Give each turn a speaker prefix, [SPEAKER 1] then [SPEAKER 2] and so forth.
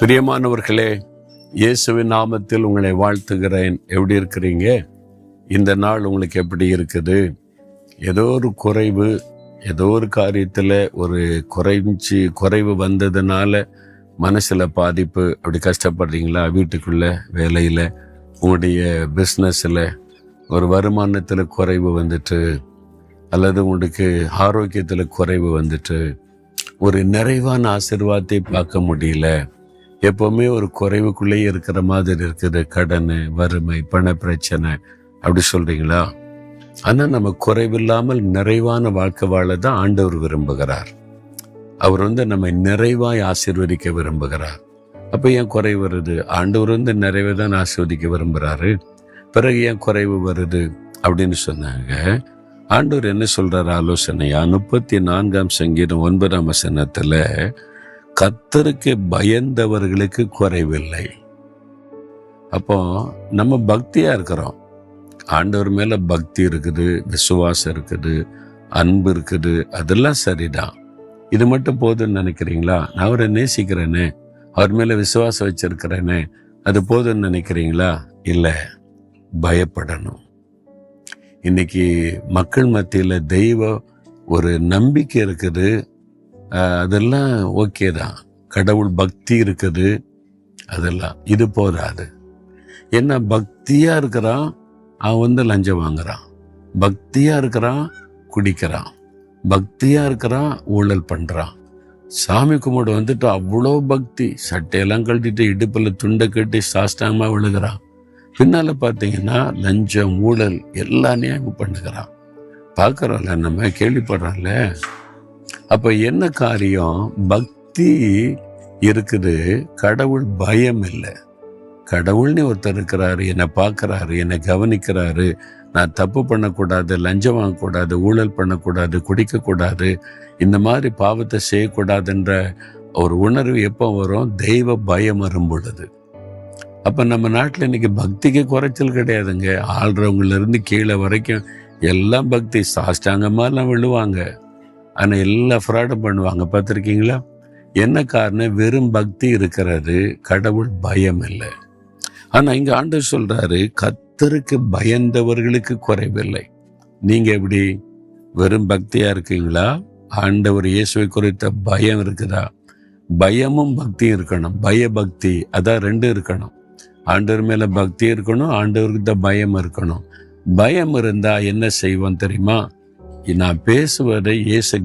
[SPEAKER 1] பிரியமானவர்களே, இயேசுவின் நாமத்தில் உங்களை வாழ்த்துகிறேன். எப்படி இருக்கிறீங்க? இந்த நாள் உங்களுக்கு எப்படி இருக்குது? ஏதோ ஒரு குறைவு, ஏதோ ஒரு காரியத்தில் ஒரு குறைவு வந்ததுனால மனசில் பாதிப்பு, அப்படி கஷ்டப்படுறீங்களா? வீட்டுக்குள்ள, வேலையில், உங்களுடைய பிஸ்னஸில் ஒரு வருமானத்தில் குறைவு வந்துட்டு, அல்லது உங்களுக்கு ஆரோக்கியத்தில் குறைவு வந்துட்டு, ஒரு நிறைவான ஆசீர்வாதத்தை பார்க்க முடியல, எப்பவுமே ஒரு குறைவுக்குள்ளேயே இருக்கிற மாதிரி இருக்குது, கடன், வறுமை, பண பிரச்சனை, அப்படி சொல்றீங்களா? ஆனா நம்ம குறைவில்லாமல் நிறைவான வாழ்க்கை வாழ தான் ஆண்டவர் விரும்புகிறார். அவர் நம்ம நிறைவாய் ஆசீர்வதிக்க விரும்புகிறார். அப்ப ஏன் குறைவு வருது? ஆண்டவர் நிறைவை தான் ஆசீர்வதிக்க விரும்புகிறாரு. பிறகு ஏன் குறைவு வருது அப்படின்னு சொன்னாங்க. ஆண்டவர் என்ன சொல்றாரு ஆலோசனையா? 34ஆம் சங்கீதம் 9ஆம் வசனத்துல, கர்த்தருக்கு பயந்தவர்களுக்கு குறைவில்லை. அப்போ நம்ம பக்தியா இருக்கிறோம், ஆண்டவர் மேல பக்தி இருக்குது, விசுவாசம் இருக்குது, அன்பு இருக்குது, அதெல்லாம் சரிதான். இது மட்டும் போதும்னு நினைக்கிறீங்களா? நான் அவரை நேசிக்கிறேனே, அவர் மேல விசுவாசம் வச்சிருக்கிறேனே, அது போதும்னு நினைக்கிறீங்களா? இல்லை, பயப்படணும். இன்னைக்கு மக்கள் மத்தியில தெய்வ ஒரு நம்பிக்கை இருக்குது, அதெல்லாம் ஓகே தான். கடவுள் பக்தி இருக்குது, அதெல்லாம் இது போதாது. என்ன பக்தியா இருக்கிறான், அவன் லஞ்சம் வாங்குறான், பக்தியா இருக்கிறான், குடிக்கிறான், பக்தியா இருக்கிறான், ஊழல் பண்றான். சாமி கும்பிடு அவ்வளோ பக்தி, சட்டையெல்லாம் கழட்டிட்டு இடுப்புல துண்டை கட்டி சாஷ்டாங்கமா விழுகிறான். பின்னால பார்த்தீங்கன்னா லஞ்சம், ஊழல் எல்லாம் நியாயம் பண்ணுகிறான். பார்க்கறோம்ல, நம்ம கேள்விப்படுறோம்ல. அப்ப என்ன காரியம்? பக்தி இருக்குது, கடவுள் பயம் இல்லை. கடவுள்னு ஒருத்தர் இருக்கிறாரு, என்னை பார்க்கறாரு, என்னை கவனிக்கிறாரு, நான் தப்பு பண்ணக்கூடாது, லஞ்சம் வாங்கக்கூடாது, ஊழல் பண்ணக்கூடாது, குடிக்கக்கூடாது, இந்த மாதிரி பாவத்தை செய்யக்கூடாதுன்ற ஒரு உணர்வு எப்போ வரும்? தெய்வ பயம் வரும் பொழுது. அப்ப நம்ம நாட்டில் இன்னைக்கு பக்திக்கு குறைச்சல் கிடையாதுங்க. ஆள்றவங்கள இருந்து கீழே வரைக்கும் எல்லாம் பக்தி, சாஷ்டாங்கமாலாம் விழுவாங்க, ஆனா எல்லாம் ஃப்ராடும் பண்ணுவாங்க. பார்த்துருக்கீங்களா? என்ன காரணம்? வெறும் பக்தி இருக்கிறது, கடவுள் பயம் இல்லை. ஆனா இங்க ஆண்டவர் சொல்றாரு, கர்த்தருக்கு பயந்தவர்களுக்கு குறைவில்லை. நீங்க எப்படி? வெறும் பக்தியா இருக்கீங்களா? ஆண்டவர் இயேசுவை குறித்த பயம் இருக்குதா? பயமும் பக்தியும் இருக்கணும். பயபக்தி, அதான் ரெண்டும் இருக்கணும். ஆண்டவர் மேல பக்தி இருக்கணும், ஆண்டவருக்கு பயம் இருக்கணும். பயம் இருந்தா என்ன செய்வோம் தெரியுமா? நான் பேசுவதை இயேசு